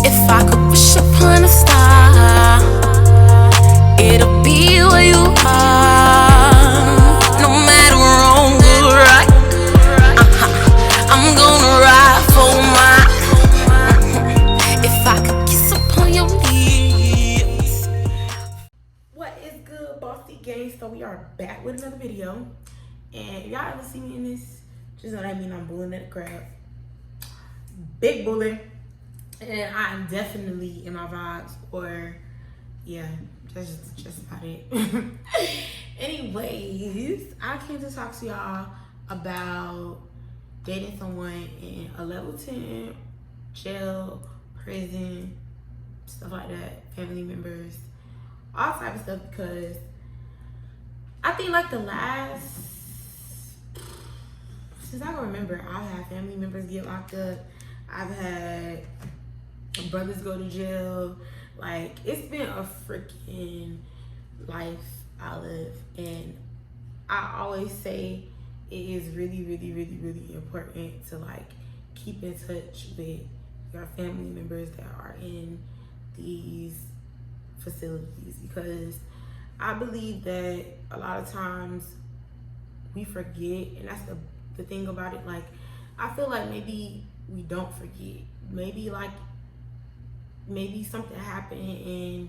If I could wish upon a star, it'll be where you are. No matter wrong or right, I'm gonna ride for mine. If I could kiss upon your lips. What is good, Bossy Gang? So we are back with another video. And if y'all ever see me in this, just know that means I'm bullying at the crowd. Big bully. And I'm definitely in my vibes, or yeah, that's just about it. Anyways, I came to talk to y'all about dating someone in a level 10 jail, prison, stuff like that, family members, all type of stuff, because I think like the last, since I can remember, I've had family members get locked up. I've had brothers go to jail. Like, it's been a freaking life I live, and I always say it is really, really, really, really important to like keep in touch with your family members that are in these facilities, because I believe that a lot of times we forget, and that's the thing about it. Like, I feel like maybe we don't forget. Maybe something happened and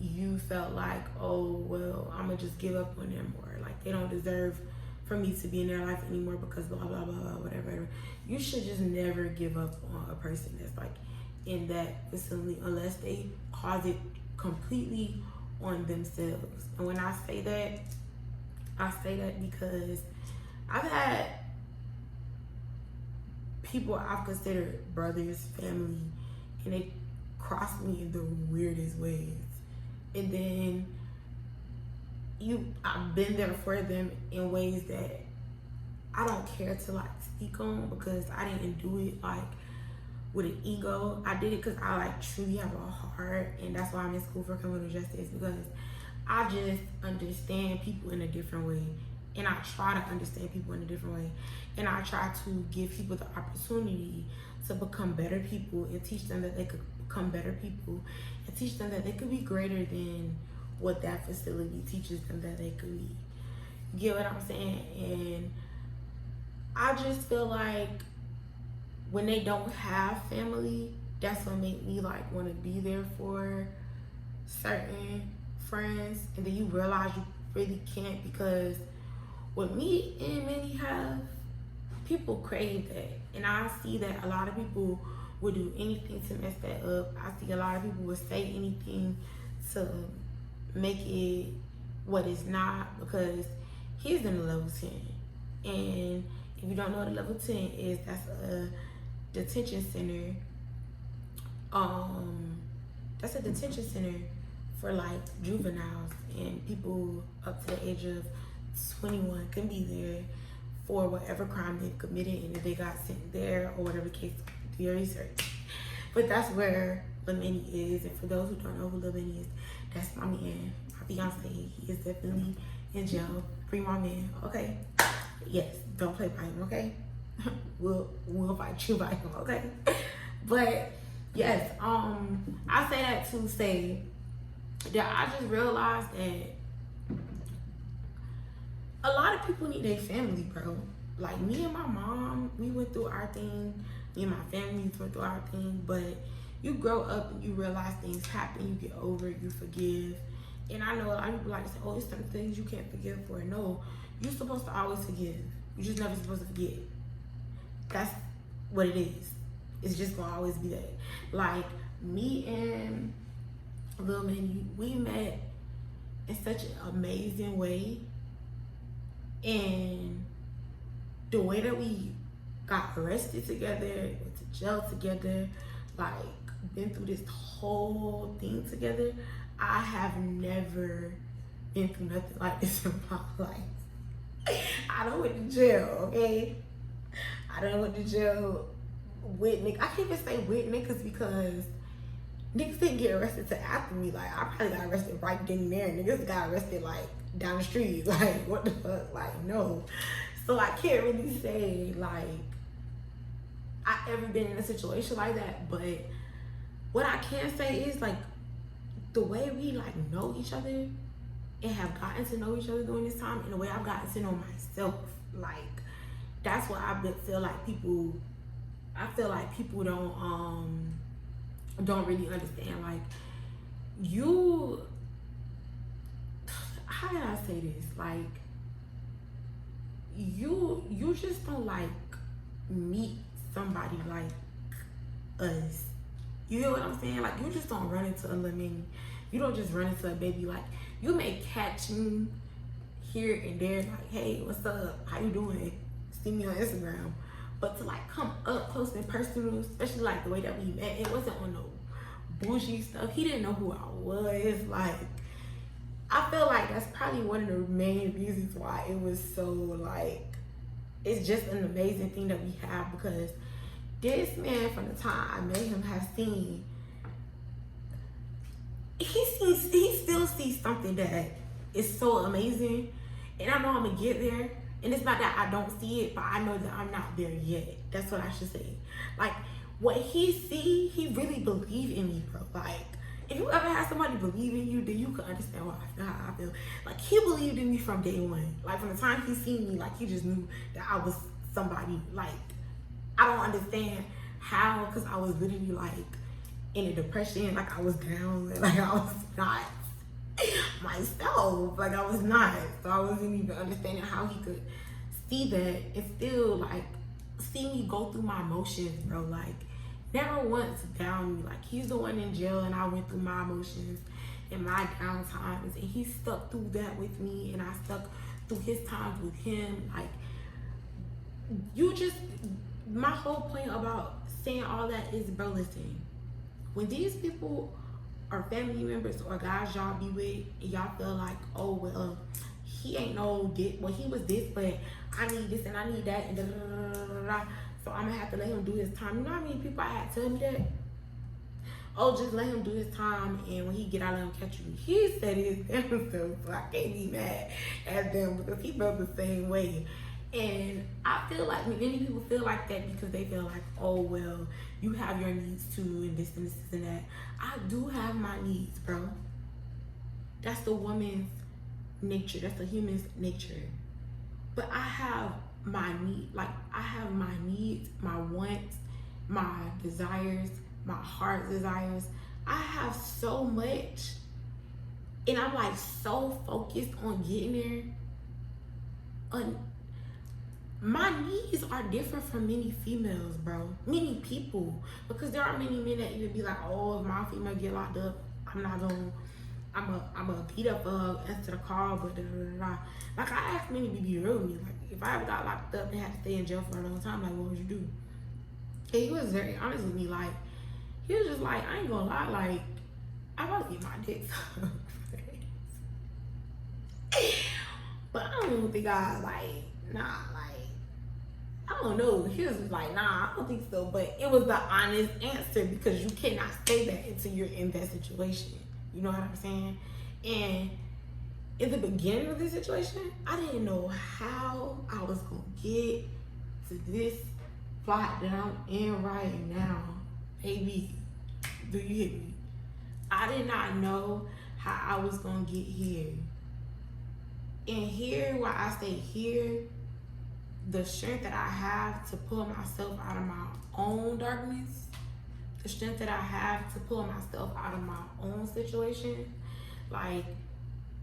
you felt like, oh, well, I'm gonna just give up on them, or like they don't deserve for me to be in their life anymore because blah, blah, blah, blah, whatever. You should just never give up on a person that's like in that facility unless they cause it completely on themselves. And when I say that because I've had people I've considered brothers, family, and they crossed me in the weirdest ways. And then I've been there for them in ways that I don't care to like speak on, because I didn't do it like with an ego. I did it because I like truly have a heart, and that's why I'm in school for criminal justice, because I just understand people in a different way, and I try to understand people in a different way, and I try to give people the opportunity to become better people and teach them that they could become better people, and teach them that they could be greater than what that facility teaches them that they could be. You get what I'm saying? And I just feel like when they don't have family, that's what made me like want to be there for certain friends, and then you realize you really can't, because what me and many have, people crave that, and I see that a lot of people would do anything to mess that up. I see a lot of people would say anything to make it what it's not, because he's in the level 10, and if you don't know what a level 10 is, that's a detention center. That's a detention center for like juveniles, and people up to the age of 21 can be there for whatever crime they've committed, and if they got sent there or whatever case, do your research. But that's where Lamini is, and for those who don't know who Lamini is, that's my man, my fiance. He is definitely in jail. Free my man, okay? Yes, don't play by him, okay? we'll fight you by him, okay? But yes, I say that to say that I just realized that a lot of people need their family, bro. Like me and my mom, we went through our thing. Me and my family went through our thing. But you grow up and you realize things happen. You get over it. You forgive. And I know a lot of people like to say, oh, it's some things you can't forgive for. No, you're supposed to always forgive. You're just never supposed to forget. That's what it is. It's just gonna always be that. Like me and Lil Manny, we met in such an amazing way. And the way that we got arrested together, went to jail together, like been through this whole thing together, I have never been through nothing like this in my life. I done went to jail, okay? I done went to jail with niggas. I can't even say with niggas because niggas didn't get arrested till after me. Like, I probably got arrested right then and there. Niggas got arrested like down the street. Like, what the fuck? Like, no. So I can't really say like I ever been in a situation like that, but what I can say is like the way we like know each other and have gotten to know each other during this time, and the way I've gotten to know myself, like that's what feel like people. I feel like people don't really understand. Like you, how can I say this? Like you just don't like meet somebody like us. You hear what I'm saying? Like you just don't run into a lemon. You don't just run into a baby. Like you may catch me here and there, like, hey, what's up? How you doing? See me on Instagram. But to like come up close and personal, especially like the way that we met, it wasn't on no bougie stuff. He didn't know who I was. Like I feel like that's probably one of the main reasons why it was so like it's just an amazing thing that we have, because this man from the time I met him has seen he still sees something that is so amazing, and I know I'm gonna get there. And it's not that I don't see it, but I know that I'm not there yet. That's what I should say. Like what he see, he really believe in me, bro. Like if you ever had somebody believe in you, then you can understand how I feel. Like he believed in me from day one. Like from the time he seen me, like he just knew that I was somebody. Like I don't understand how, because I was literally like in a depression, like I was down, like I was not myself, like I was not. So I wasn't even understanding how he could see that and still like see me go through my emotions, bro. Like never once down me. Like he's the one in jail and I went through my emotions and my down times, and he stuck through that with me and I stuck through his times with him. Like you just, my whole point about saying all that is, bro, listen, when these people are family members or guys y'all be with and y'all feel like, oh well, he ain't no this, well he was this, but I need this and I need that and da, da, da, da, da, da, so I'm gonna have to let him do his time. You know how many people I had tell me that? Oh, just let him do his time, and when he get out, let him catch you. He said it himself, so I can't be mad at them because he felt the same way. And I feel like many people feel like that because they feel like, oh well, you have your needs too, and this and this and that. I do have my needs, bro. That's the woman's nature. That's the human's nature. But I have my I have my needs, my wants, my desires, my heart desires. I have so much, and I'm like so focused on getting there. My needs are different from many females, bro. Many people. Because there are many men that even be like, oh, if my female get locked up, I'm a beat up answer the call, but da, da, da, da. Like I asked many to be real with me. Like if I ever got locked up and had to stay in jail for a long time, like what would you do? And he was very honest with me. Like he was just like, I ain't gonna lie, like I probably get my dick sucked. But I don't even think I like, nah, like I don't know. He was like, nah, I don't think so. But it was the honest answer, because you cannot say that until you're in that situation. You know what I'm saying? And in the beginning of this situation, I didn't know how I was going to get to this spot that I'm in right now. Baby, do you hear me? I did not know how I was going to get here. And here, where I say here, the strength that I have to pull myself out of my own darkness, the strength that I have to pull myself out of my own situation, like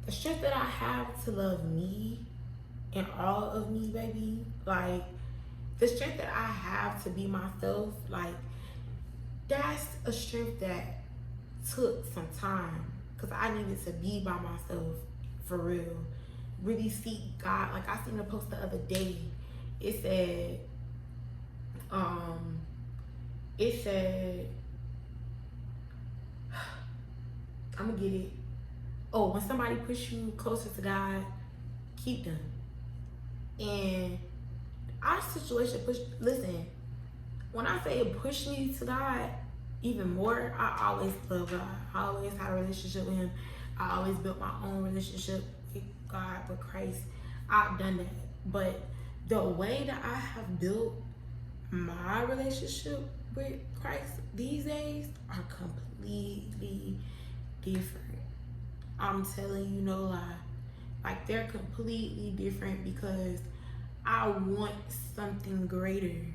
the strength that I have to love me and all of me, baby, like the strength that I have to be myself, like that's a strength that took some time, because I needed to be by myself for real, really seek God. Like I seen a post the other day. It said, I'm gonna get it. Oh, when somebody push you closer to God, keep them. And our situation listen, when I say it pushed me to God even more, I always love God. I always had a relationship with him. I always built my own relationship with God, with Christ. I've done that. But the way that I have built my relationship with Christ these days are completely different. I'm telling you no lie. Like, they're completely different because I want something greater.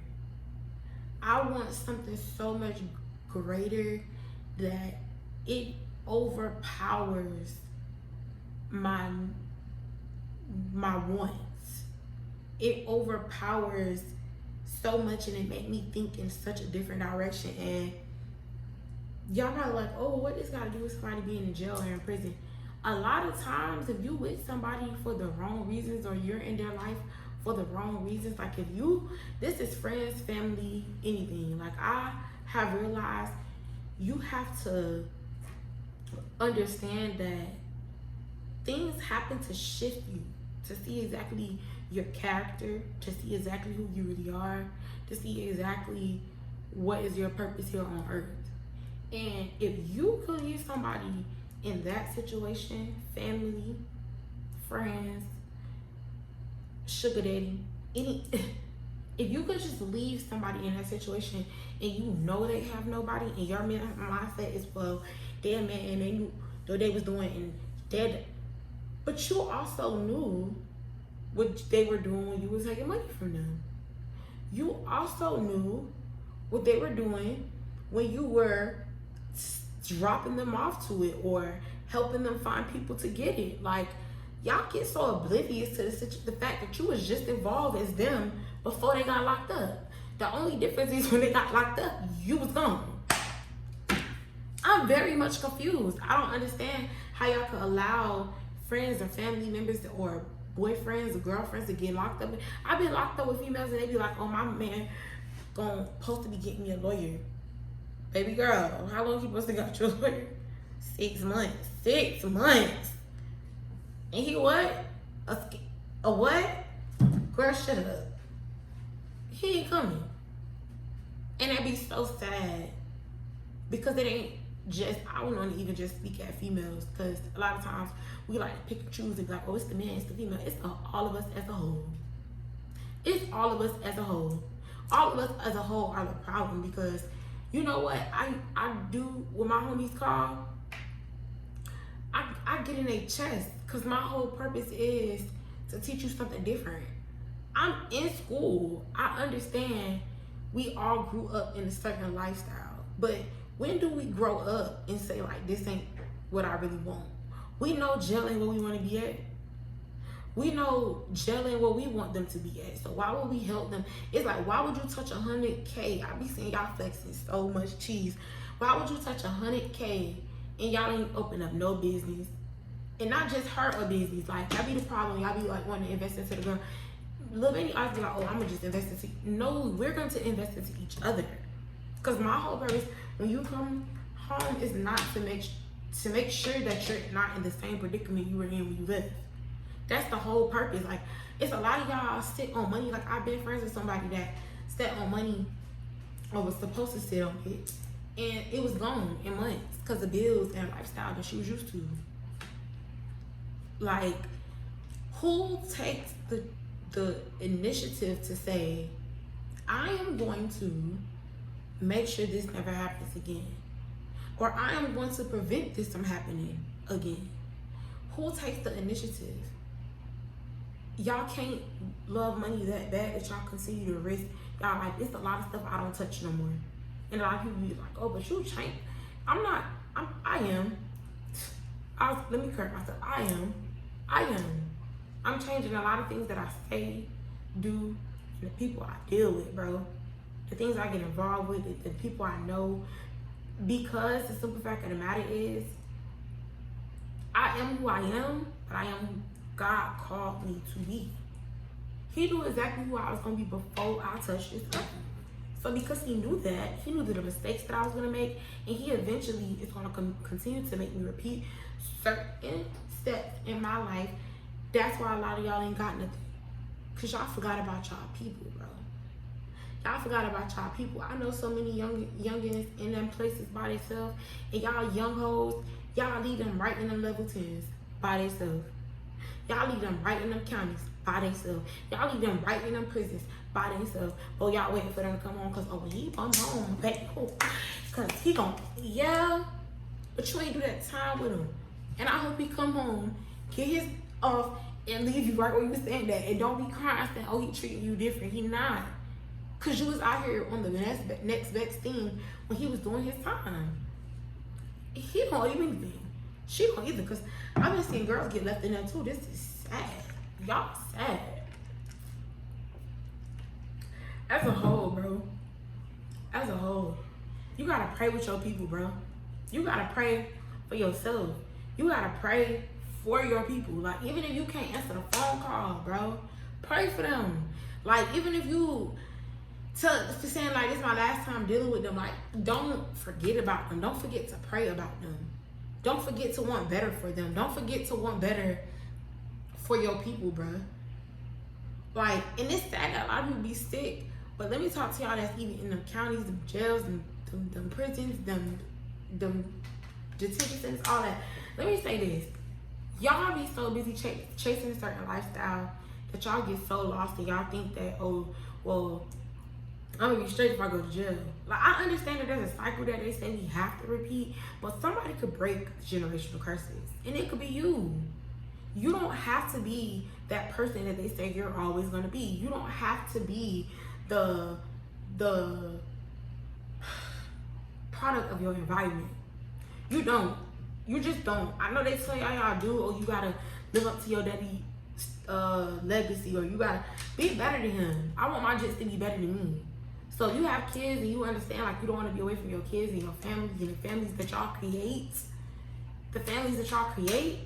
I want something so much greater that it overpowers my wants. It overpowers so much, and it made me think in such a different direction. And y'all probably like, oh, what this got to do with somebody being in jail or in prison? A lot of times, if you with somebody for the wrong reasons, or you're in their life for the wrong reasons, like if you, this is friends, family, anything. Like, I have realized you have to understand that things happen to shift you, to see exactly your character, to see exactly who you really are, to see exactly what is your purpose here on earth. And if you could leave somebody in that situation, family, friends, sugar daddy, any if you could just leave somebody in that situation and you know they have nobody, and your mindset is, well, they're a man and they knew what they was doing and dead, but you also knew what they were doing when you was taking money from them. You also knew what they were doing when you were dropping them off to it or helping them find people to get it. Like, y'all get so oblivious to the fact that you was just involved as them before they got locked up. The only difference is when they got locked up, you was gone. I'm very much confused. I don't understand how y'all could allow friends or family members or boyfriends or girlfriends to get locked up. I've been locked up with females and they be like, oh, my man supposed to be getting me a lawyer. Baby girl, how long you supposed to got your lawyer? 6 months. 6 months. And he what? A what? Girl, shut up. He ain't coming. And that'd be so sad. Because it ain't just, I wouldn't want to even just speak at females, because a lot of times we like to pick and choose and be like, oh, it's the man, it's the female. It's all of us as a whole. It's all of us as a whole. All of us as a whole are the problem, because you know what I do when my homies call? I get in their chest, because my whole purpose is to teach you something different. I'm in school. I understand we all grew up in a certain lifestyle, but when do we grow up and say, like, this ain't what I really want? We know jail ain't where we want to be at. We know jail ain't where we want them to be at. So why would we help them? It's like, why would you touch 100K? I be seeing y'all flexing so much cheese. Why would you touch 100K and y'all ain't open up no business? And not just her a business. Like, that be the problem. Y'all be like wanting to invest into the girl. Lil Baby always be like, oh, I'm gonna just invest into you. No, we're going to invest into each other. Because my whole purpose when you come home is not to make sure that you're not in the same predicament you were in when you left. That's the whole purpose. Like, it's a lot of y'all sit on money. Like, I've been friends with somebody that sat on money or was supposed to sit on it, and it was gone in months because of bills and lifestyle that she was used to. Like, who takes the initiative to say, I am going to make sure this never happens again, or I am going to prevent this from happening again? Who takes the initiative? Y'all can't love money that bad that y'all continue to risk. Y'all like, it's a lot of stuff I don't touch no more. And a lot of people be like, oh, but you change. I am. Let me correct myself. I am. I'm changing a lot of things that I say, do, and the people I deal with, bro. The things I get involved with, the people I know. Because the simple fact of the matter is, I am who I am, but I am who God called me to be. He knew exactly who I was going to be before I touched this earth. So because he knew that, he knew the mistakes that I was going to make, and he eventually is going to continue to make me repeat certain steps in my life. That's why a lot of y'all ain't got nothing. Because y'all forgot about y'all people, bro. Y'all forgot about y'all people. I know so many youngins in them places by themselves, and y'all young hoes, y'all leave them right in them level 10s by themselves. Y'all leave them right in them counties by themselves. Y'all leave them right in them prisons by themselves. Oh, y'all waiting for them to come home because, oh, when he come home, baby, because he gon', yeah, but you ain't do that time with him. And I hope he come home, get his off, and leave you right where you was standing at. And don't be crying saying, oh, he treating you different. He not. Because you was out here on the next best thing when he was doing his time. He don't owe you anything. She don't either. Because I've been seeing girls get left in there too. This is sad. Y'all sad. As a whole, bro. As a whole. You gotta pray with your people, bro. You gotta pray for yourself. You gotta pray for your people. Like, even if you can't answer the phone call, bro, pray for them. Like, even if you saying, like, this is my last time dealing with them, like, don't forget about them. Don't forget to pray about them. Don't forget to want better for them. Don't forget to want better for your people, bro. Like, and it's sad that a lot of people be sick, but let me talk to y'all that's even in them counties, them jails, them prisons, them detention centers, all that. Let me say this. Y'all be so busy chasing a certain lifestyle that y'all get so lost and y'all think that, oh, well, I'm gonna be straight if I go to jail. Like, I understand that there's a cycle that they say we have to repeat, but somebody could break generational curses, and it could be you. You don't have to be that person that they say you're always gonna be. You don't have to be the product of your environment. You don't. You just don't. I know they tell y'all do, or you gotta live up to your daddy legacy, or you gotta be better than him. I want my kids to be better than me. So you have kids and you understand, like, you don't want to be away from your kids and your families and the families that y'all create,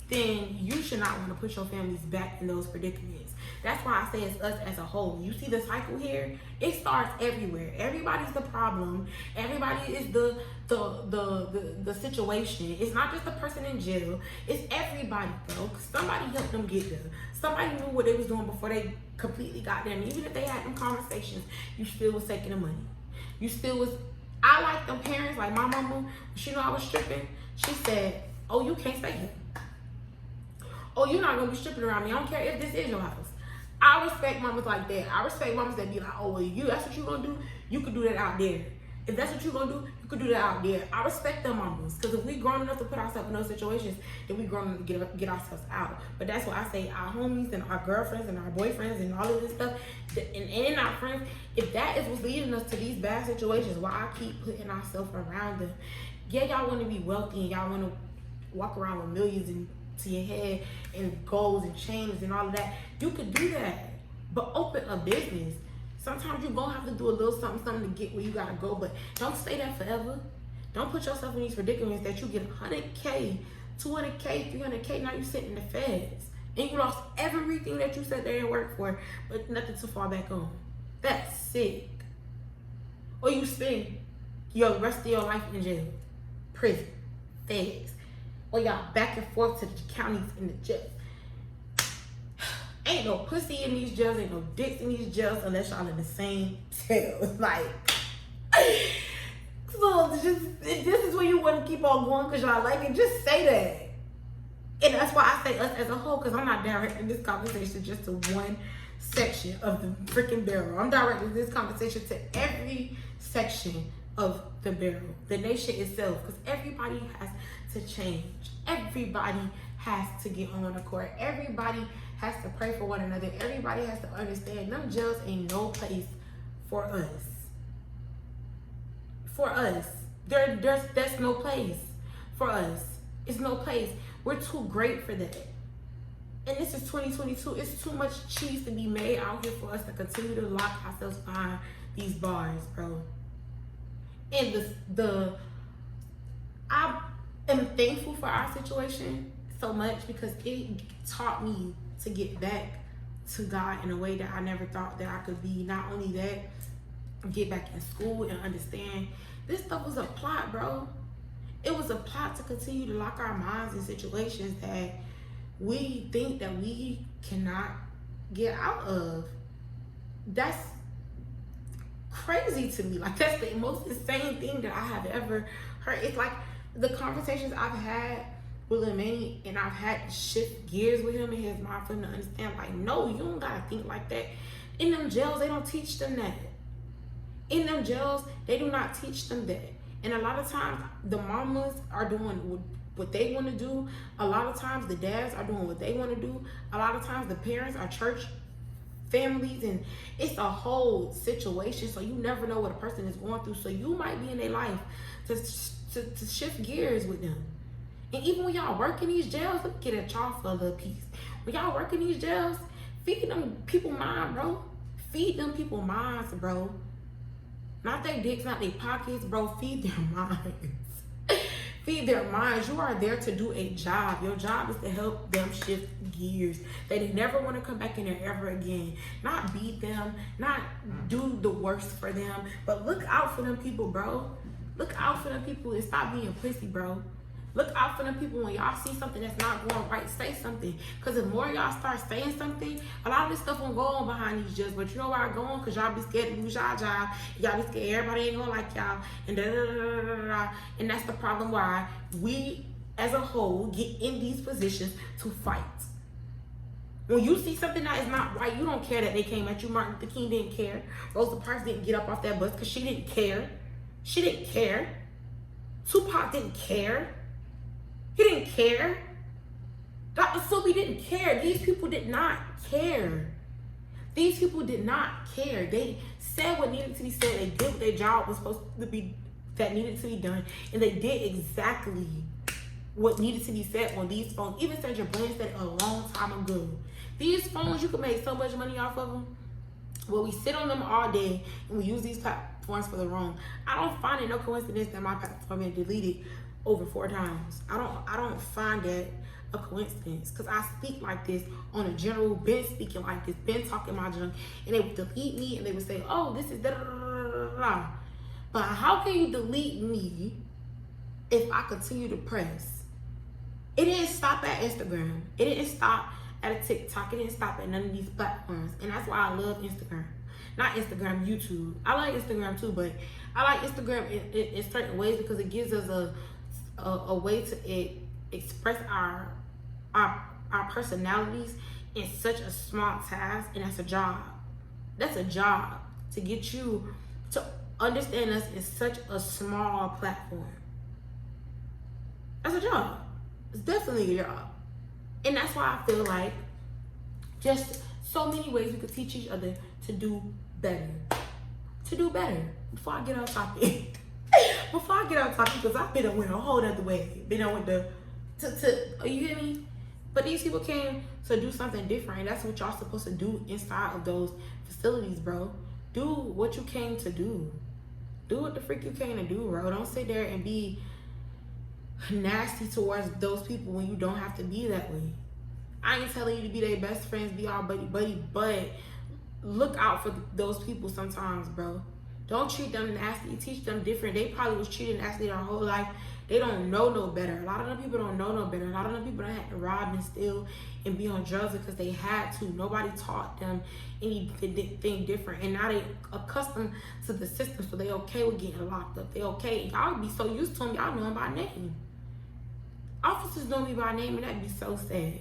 then you should not want to put your families back in those predicaments. That's why I say it's us as a whole. You see the cycle here? It starts everywhere. Everybody's the problem. Everybody is the situation. It's not just the person in jail. It's everybody, bro. Somebody helped them get there. Somebody knew what they was doing before they completely got there. And even if they had them conversations, you still was taking the money. You still was. I like them parents, like my mama, when she knew I was stripping, she said, oh, you can't stay here. Oh, you're not gonna be stripping around me. I don't care if this is your house. I respect mamas like that. I respect mamas that be like, oh, well, that's what you gonna do? You could do that out there. If that's what you gonna do, you could do that out there. I respect them mamas. Because if we grown enough to put ourselves in those situations, then we grown enough to get ourselves out. But that's why I say our homies and our girlfriends and our boyfriends and all of this stuff, and our friends, if that is what's leading us to these bad situations, why I keep putting ourselves around them. Yeah, y'all want to be wealthy and y'all want to walk around with millions into your head and goals and chains and all of that. You could do that, but open a business. Sometimes you're gonna have to do a little something to get where you gotta go, but don't stay there forever. Don't put yourself in these predicaments that you get 100K, 200K, 300K, now you sitting in the feds. And you lost everything that you sat there and worked for, but nothing to fall back on. That's sick. Or you spend your rest of your life in jail, prison, feds, or y'all back and forth to the counties and the jails. Ain't no pussy in these jails, ain't no dicks in these jails unless y'all in the same jail. Like, so this is where you want to keep on going because y'all like it. Just say that. And that's why I say us as a whole, because I'm not directing this conversation just to one section of the freaking barrel. I'm directing this conversation to every section of the barrel, the nation itself, because everybody has to change. Everybody has to get on one accord. Everybody has to pray for one another. Everybody has to understand them jails ain't no place for us. For us. That's no place for us. It's no place. We're too great for that. And this is 2022. It's too much cheese to be made out here for us to continue to lock ourselves behind these bars, bro. And I am thankful for our situation so much because it taught me to get back to God in a way that I never thought that I could be. Not only that, get back in school and understand this stuff was a plot, bro. It was a plot to continue to lock our minds in situations that we think that we cannot get out of. That's crazy to me. Like, that's the most insane thing that I have ever heard. It's like the conversations I've had William Manny, and I've had to shift gears with him in his mind for him to understand, like, no, you don't gotta think like that. In them jails, they don't teach them that. In them jails, they do not teach them that. And a lot of times, the mamas are doing what they want to do. A lot of times, the dads are doing what they want to do. A lot of times, the parents are church families, and it's a whole situation. So you never know what a person is going through. So you might be in their life to shift gears with them. And even when y'all work in these jails, let me get at y'all for a little piece. When y'all work in these jails, feed them people mind, bro. Feed them people minds, bro. Not their dicks, not their pockets, bro. Feed their minds. Feed their minds. You are there to do a job. Your job is to help them shift gears. They never want to come back in there ever again. Not beat them, not do the worst for them, but look out for them people, bro. Look out for them people and stop being pussy, bro. Look out for them people when y'all see something that's not going right. Say something. Because the more y'all start saying something, a lot of this stuff won't go on behind these jails. But you know why I go on? Because y'all be scared to lose y'all job. Y'all be scared everybody ain't gonna like y'all. And And that's the problem why we as a whole get in these positions to fight. When you see something that is not right, you don't care that they came at you. Martin Luther King didn't care. Rosa Parks didn't get up off that bus because she didn't care. She didn't care. Tupac didn't care. He didn't care. Dr. Sylvie didn't care. These people did not care. These people did not care. They said what needed to be said. They did what their job was supposed to be, that needed to be done. And they did exactly what needed to be said on these phones. Even Sandra Bland said it a long time ago. These phones, you can make so much money off of them. Well, we sit on them all day and we use these platforms for the wrong. I don't find it no coincidence that my platform been deleted over 4 times. I don't find that a coincidence, because I speak like this on a general, been speaking like this, been talking my junk, and they would delete me and they would say, oh, this is da da da da da. But how can you delete me if I continue to press? It didn't stop at Instagram. It didn't stop at a TikTok. It didn't stop at none of these platforms. And that's why I love Instagram. Not Instagram, YouTube. I like Instagram too, but I like Instagram in certain ways because it gives us a way to express our personalities in such a small task, and that's a job. That's a job to get you to understand us in such a small platform. That's a job. It's definitely a job. And that's why I feel like just so many ways we could teach each other to do better. To do better. Before I get on topic. Because I've been on a whole other way. Been on with you hear me? But these people came to do something different. And that's what y'all supposed to do inside of those facilities, bro. Do what you came to do. Do what the freak you came to do, bro. Don't sit there and be nasty towards those people when you don't have to be that way. I ain't telling you to be their best friends, be all buddy, but look out for those people sometimes, bro. Don't treat them nasty. Teach them different. They probably was treated nasty their whole life. They don't know no better. A lot of them people don't know no better. A lot of them people don't have to rob and steal and be on drugs because they had to. Nobody taught them anything different. And now they accustomed to the system, so they okay with getting locked up. They okay. Y'all be so used to them, y'all know them by name. Officers know me by name, and that'd be so sad.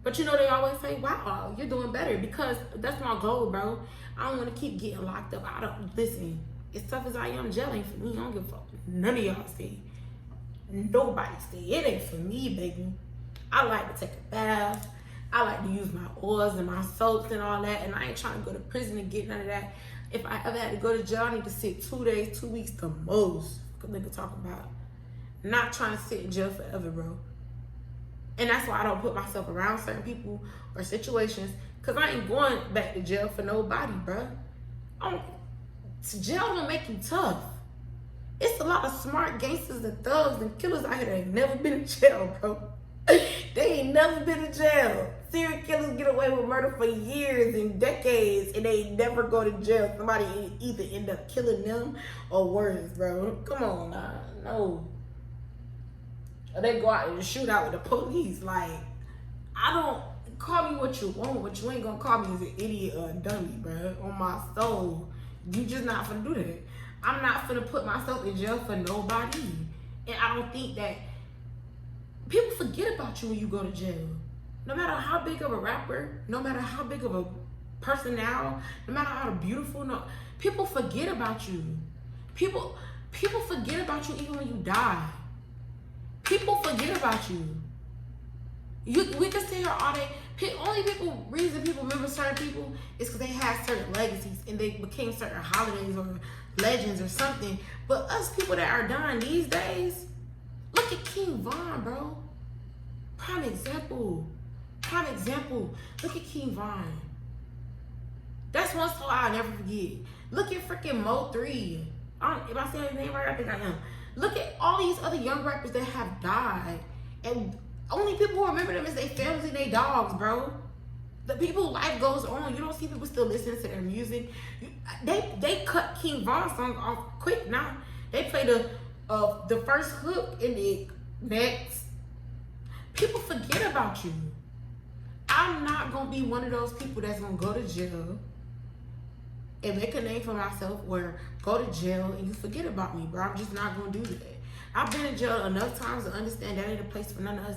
But you know, they always say, wow, you're doing better, because that's my goal, bro. I don't want to keep getting locked up. Listen, as tough as I am, jail ain't for me. I don't give a fuck. None of y'all stay. Nobody stay. It ain't for me, baby. I like to take a bath. I like to use my oils and my soaps and all that, and I ain't trying to go to prison and get none of that. If I ever had to go to jail, I need to sit 2 days, 2 weeks the most. What nigga talking about? Not trying to sit in jail forever, bro. And that's why I don't put myself around certain people or situations, because I ain't going back to jail for nobody, bro. Jail don't make you tough. It's a lot of smart gangsters and thugs and killers out here that ain't never been in jail, bro. They ain't never been in jail. Serial killers get away with murder for years and decades, and they never go to jail. Somebody either end up killing them or worse, bro. Come on, nah, no. Or they go out and shoot out with the police. Like, I don't, call me what you want, but you ain't gonna call me as an idiot or a dummy, bro. On my soul. You just not finna do that. I'm not finna put myself in jail for nobody. And I don't think that People forget about you when you go to jail. No matter how big of a rapper, no matter how big of a person now, no matter how beautiful, no, people forget about you. People forget about you even when you die. People forget about you. We can sit here all day. Reason people remember certain people is because they had certain legacies and they became certain holidays or legends or something. But us people that are dying these days, look at King Von, bro. Prime example. Look at King Von. That's one song I'll never forget. Look at freaking Mo 3. If I say his name right, I think I am. Look at all these other young rappers that have died. And only people who remember them is their families and their dogs, bro. The people, life goes on. You don't see people still listening to their music. They cut King Von's song off quick now. They play the first hook and the next. People forget about you. I'm not gonna be one of those people that's gonna go to jail and make a name for myself or go to jail and you forget about me, bro. I'm just not gonna do that. I've been in jail enough times to understand that ain't a place for none of us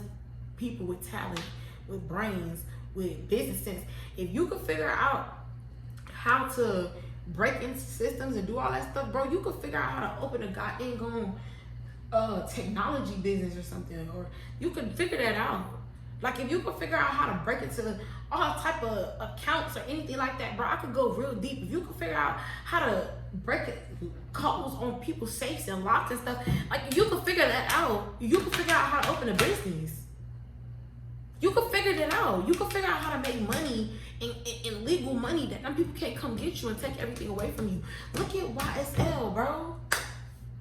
people with talent, with brains, with business sense. If you can figure out how to break into systems and do all that stuff, bro, you can figure out how to open a goddamn technology business or something, or you can figure that out. Like if you can figure out how to break into all type of accounts or anything like that, bro, I could go real deep. If you can figure out how to break codes on people's safes and locks and stuff, like if you can figure that out, you can figure out how to open a business. You can figure that out. You can figure out how to make money and legal money that them people can't come get you and take everything away from you. Look at YSL, bro.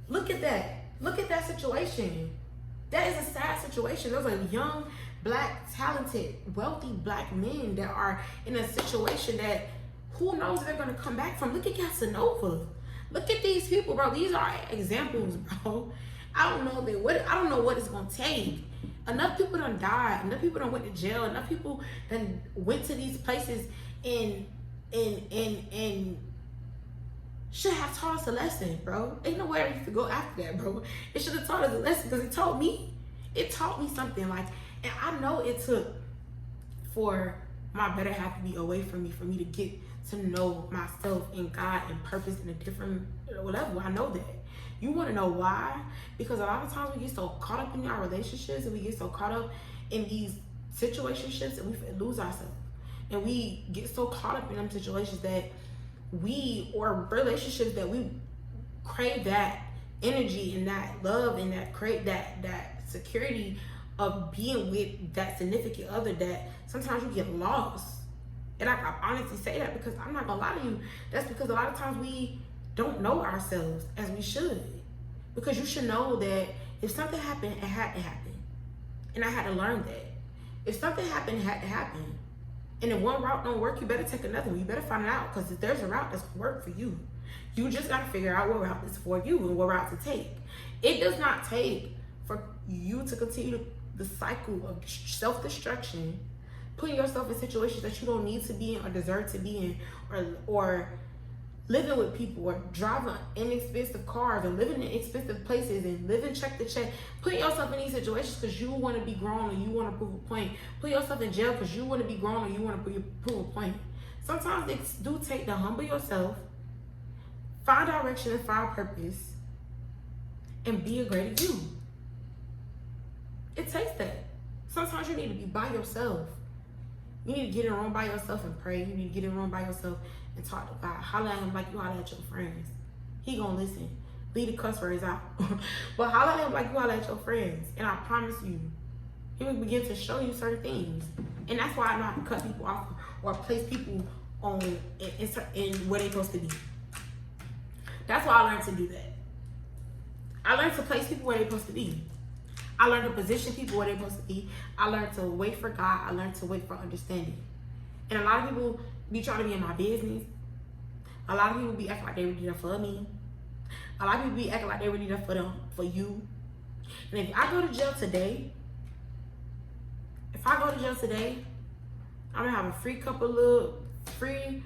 Look at that. Look at that situation. That is a sad situation. Those are young, black, talented, wealthy black men that are in a situation that who knows if they're gonna come back from. Look at Casanova. Look at these people, bro. These are examples, bro. I don't know what it's gonna take. Enough people done died. Enough people done went to jail. Enough people done went to these places and should have taught us a lesson, bro. Ain't nowhere you could go after that, bro. It should have taught us a lesson because it taught me something. Like, and I know it took for my better half to be away from me for me to get to know myself and God and purpose in a different level. I know that. You want to know why? Because a lot of times we get so caught up in our relationships and we get so caught up in these situationships and we lose ourselves. And we get so caught up in them situations that or relationships that we crave that energy and that love and that crave that security of being with that significant other that sometimes you get lost. And I honestly say that because I'm not gonna lie to you. That's because a lot of times we don't know ourselves as we should. Because you should know that if something happened, it had to happen. And I had to learn that. If something happened, it had to happen. And if one route don't work, you better take another one. You better find it out because if there's a route that's gonna work for you, you just gotta figure out what route is for you and what route to take. It does not take for you to continue the cycle of self-destruction, putting yourself in situations that you don't need to be in or deserve to be in, or living with people or driving inexpensive cars or living in expensive places and living check to check, putting yourself in these situations because you want to be grown and you want to prove a point. Put yourself in jail because you want to be grown and you want to prove a point. Sometimes it do take to humble yourself, find direction and find purpose, and be a greater you. It takes that. Sometimes you need to be by yourself. You need to get in a room by yourself and pray. You need to get in a room by yourself and talk to God. Holla at him like you holla at your friends. He gonna listen. Leave the cuss words out. But holla at him like you holla at your friends. And I promise you, he will begin to show you certain things. And that's why I know how to cut people off or place people on in where they're supposed to be. That's why I learned to do that. I learned to place people where they're supposed to be. I learned to position people where they're supposed to be. I learned to wait for God. I learned to wait for understanding. And a lot of people be trying to be in my business. A lot of people be acting like they really there for me. A lot of people be acting like they really there for you. And if I go to jail today, I'm gonna have a free couple of free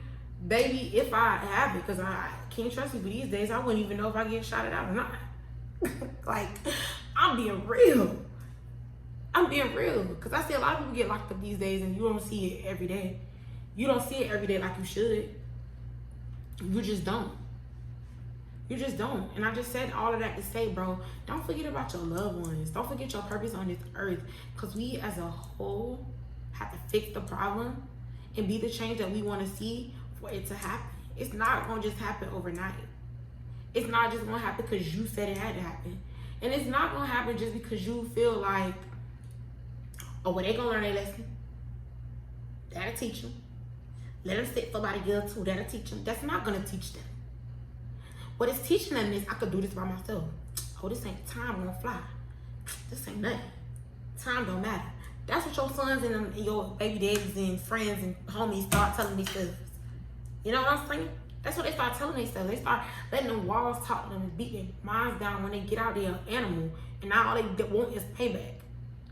baby if I have it, because I can't trust people these days. I wouldn't even know if I get shot out or not. Like, I'm being real. I'm being real, because I see a lot of people get locked up these days and you don't see it every day. You don't see it every day like you should. You just don't. You just don't. And I just said all of that to say, bro, don't forget about your loved ones. Don't forget your purpose on this earth. Because we as a whole have to fix the problem and be the change that we want to see for it to happen. It's not going to just happen overnight. It's not just going to happen because you said it had to happen. And it's not going to happen just because you feel like, oh, well, they going to learn their lesson. That'll teach them. Let them sit for about a year or two. That'll teach them. That's not going to teach them. What it's teaching them is, I could do this by myself. Oh, this ain't time gonna fly. This ain't nothing. Time don't matter. That's what your sons and your baby daddies and friends and homies start telling themselves. You know what I'm saying? That's what they start telling themselves. They start letting them walls talk to them and beat their minds down when they get out there animal. And now all they want is payback.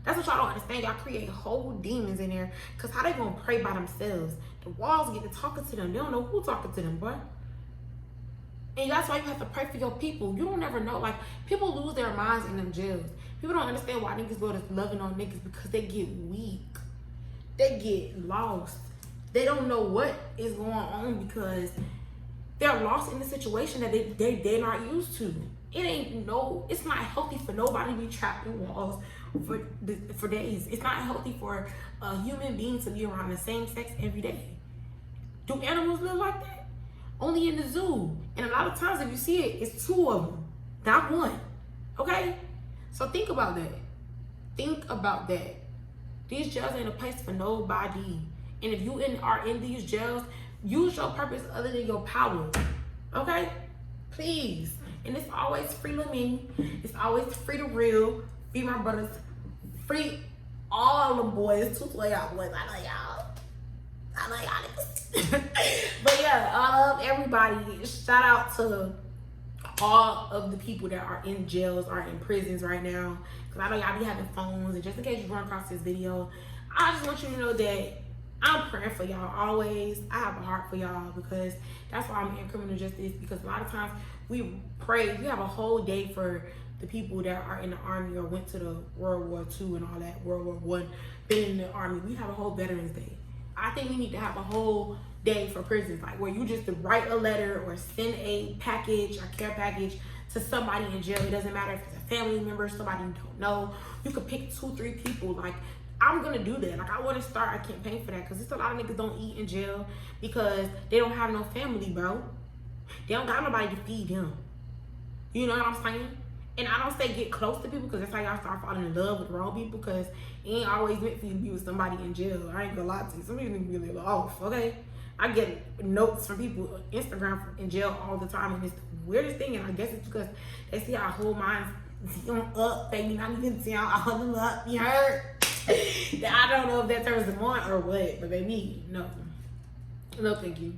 That's what y'all don't understand. Y'all create whole demons in there. Because how they gonna pray by themselves? The walls get to talking to them. They don't know who talking to them, boy. And that's why you have to pray for your people. You don't ever know. Like, people lose their minds in them jails. People don't understand why niggas go to loving on niggas, because they get weak. They get lost. They don't know what is going on because they're lost in the situation that they're not used to. It's not healthy for nobody to be trapped in walls for days. It's not healthy for a human being to be around the same sex every day. Do animals live like that? Only in the zoo. And a lot of times if you see it, it's two of them, not one. Okay? So think about that. Think about that. These jails ain't a place for nobody. And if you are in these jails, use your purpose other than your power. Okay? Please. And it's always free Lamini. It's always free the real. Free my brothers. Free all the boys. 212 boys. I know y'all. But yeah, I love everybody. Shout out to all of the people that are in jails or in prisons right now, because I know y'all be having phones. And just in case you run across this video, I just want you to know that I'm praying for y'all always. I have a heart for y'all, because that's why I'm in criminal justice. Because a lot of times we pray, we have a whole day for the people that are in the army or went to the World War II and all that, World War I, been in the army. We have a whole Veterans Day. I think we need to have a whole day for prisons, like where you just write a letter or send a package, a care package to somebody in jail. It doesn't matter if it's a family member, somebody you don't know. You could pick 2-3 people. Like, I'm gonna do that. Like, I want to start a campaign for that, because there's a lot of niggas don't eat in jail because they don't have no family, bro. They don't got nobody to feed them. You know what I'm saying? And I don't say get close to people, because that's how y'all start falling in love with the wrong people, because it ain't always meant for you to be with somebody in jail. I ain't gonna lie to you. Some people need to be a little off, okay? I get notes from people on Instagram in jail all the time, and it's the weirdest thing, and I guess it's because they see our whole minds up, baby, not even see all of them up, you heard? I don't know if that turns them on or what, but baby, no. No, thank you.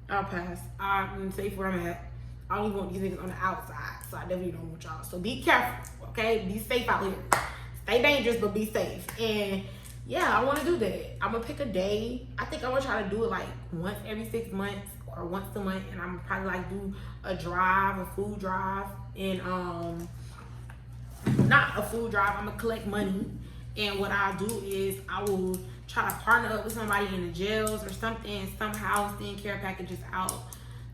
I'll pass. I'm safe where I'm at. I don't even want these niggas on the outside, so I definitely don't want y'all. So be careful, okay? Be safe out here. Stay dangerous, but be safe. And yeah, I want to do that. I'm gonna pick a day. I think I want to try to do it like once every 6 months or once a month, and I'm probably like do a drive, a food drive, and not a food drive. I'm gonna collect money, and what I'll do is I will try to partner up with somebody in the jails or something, somehow send care packages out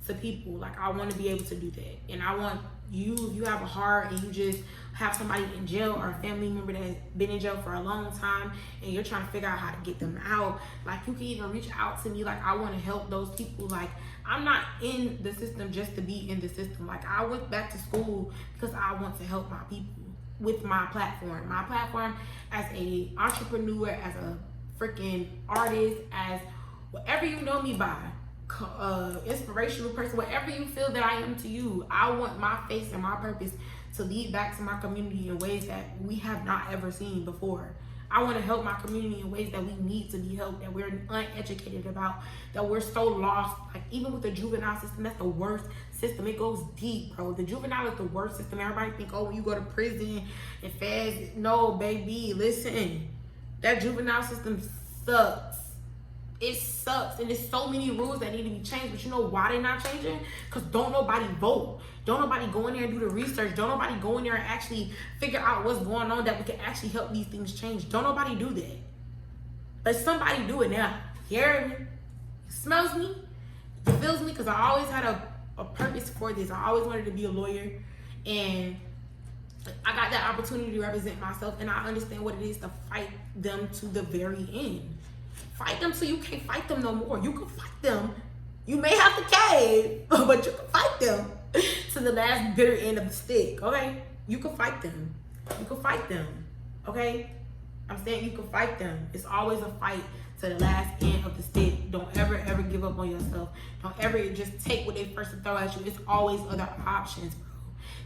to people. Like, I want to be able to do that. And I want you, if you have a heart and you just have somebody in jail or a family member that's been in jail for a long time and you're trying to figure out how to get them out, like, you can even reach out to me. Like, I want to help those people. Like, I'm not in the system just to be in the system. Like, I went back to school because I want to help my people with my platform. My platform as a entrepreneur, as a freaking artist, as whatever you know me by, inspirational person, whatever you feel that I am to you. I want my face and my purpose to lead back to my community in ways that we have not ever seen before. I want to help my community in ways that we need to be helped, that we're uneducated about, that we're so lost. Like, even with the juvenile system, that's the worst system. It goes deep, bro. The juvenile is the worst system. Everybody think, oh, when you go to prison and fast. No, baby, listen. That juvenile system sucks. It sucks, and there's so many rules that need to be changed. But you know why they're not changing? Because don't nobody vote. Don't nobody go in there and do the research. Don't nobody go in there and actually figure out what's going on that we can actually help these things change. Don't nobody do that. Let somebody do it now. You hear me? It smells me. It feels me, because I always had a purpose for this. I always wanted to be a lawyer, and I got that opportunity to represent myself, and I understand what it is to fight them to the very end. Fight them till you can't fight them no more. You can fight them. You may have to cave, but you can fight them to the last bitter end of the stick, okay? You can fight them. You can fight them, okay? I'm saying you can fight them. It's always a fight to the last end of the stick. Don't ever, ever give up on yourself. Don't ever just take what they first throw at you. It's always other options, bro.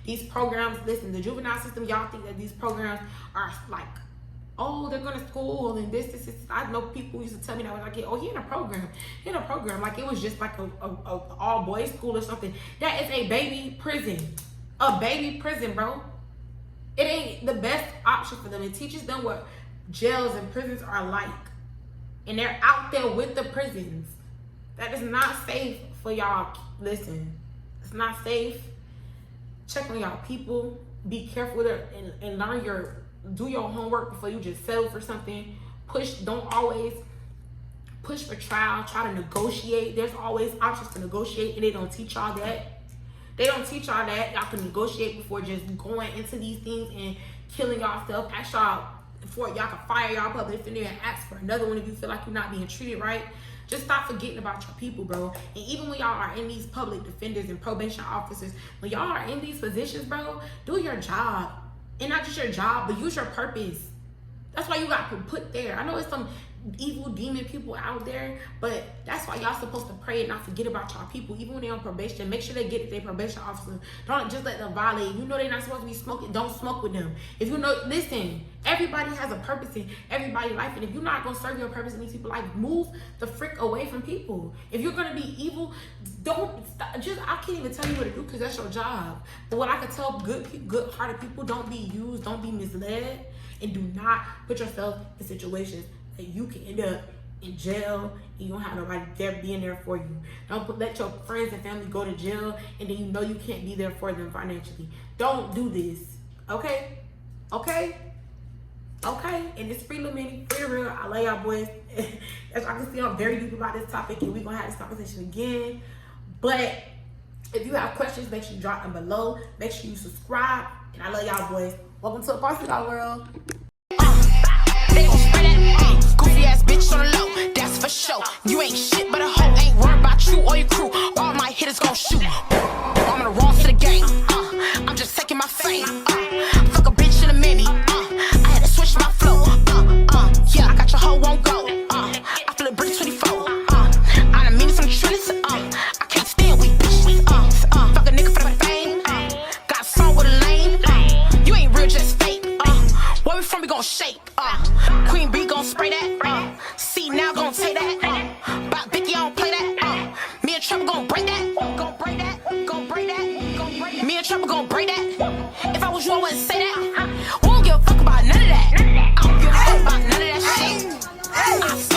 These programs, listen, the juvenile system, y'all think that these programs are like, oh, they're going to school and this. I know people used to tell me that when I get, oh, he in a program. He in a program. Like it was just like a all-boys school or something. That is a baby prison. A baby prison, bro. It ain't the best option for them. It teaches them what jails and prisons are like. And they're out there with the prisons. That is not safe for y'all. Listen, it's not safe. Check on y'all people. Be careful with it and learn do your homework before you just settle for something. Don't always push for trial. Try to negotiate. There's always options to negotiate, and they don't teach y'all that. They don't teach y'all that. Y'all can negotiate before just going into these things and killing yourself. Ask y'all before y'all can fire y'all public defender and ask for another one if you feel like you're not being treated right. Just stop forgetting about your people, bro. And even when y'all are in these public defenders and probation officers, when y'all are in these positions, bro, do your job. And not just your job, but use your purpose. That's why you got put there. I know it's some evil demon people out there, but that's why y'all supposed to pray and not forget about y'all people. Even when they're on probation, make sure they get their probation officer. Don't just let them violate. You know they're not supposed to be smoking. Don't smoke with them. If you know, listen, everybody has a purpose in everybody's life, and if you're not gonna serve your purpose in these people's life, move the frick away from people. If you're gonna be evil, don't just. I can't even tell you what to do because that's your job. But what I can tell good-hearted people: don't be used, don't be misled, and do not put yourself in situations that you can end up in jail and you don't have nobody there being there for you. Don't let your friends and family go to jail and then you know you can't be there for them financially. Don't do this, okay? Okay? Okay? And it's free little mini, free real. I love y'all boys. As y'all can see, I'm very deep about this topic and we're gonna have this conversation again. But if you have questions, make sure you drop them below. Make sure you subscribe. And I love y'all boys. Welcome to BossydollWorld. They gon' spray that goofy ass bitch on the low, that's for sure. You ain't shit but a hoe, ain't worried about you or your crew. All my hitters gon' shoot. I'm on the wrong to the game. I'm just taking my fame. Fuck a bitch in a mini. I had to switch my flow. Yeah, I got your hoe won't go. I feel a brick 24. I done mean it from the trellis. I can't stand weak bitches. Fuck a nigga for the fame. Got a song with a lame. You ain't real, just fake. Where we from, we gon' shake. Queen B gon' spray that. C now gon' take that. Bop Vicky, I don't play that. Me and Trevor gon' break that. Gon' break that. Gon' break that. Gon' break that. Me and Trevor gon' break that. If I was you, I wouldn't say that. We don't give a fuck about none of that. I don't give a fuck about none of that shit.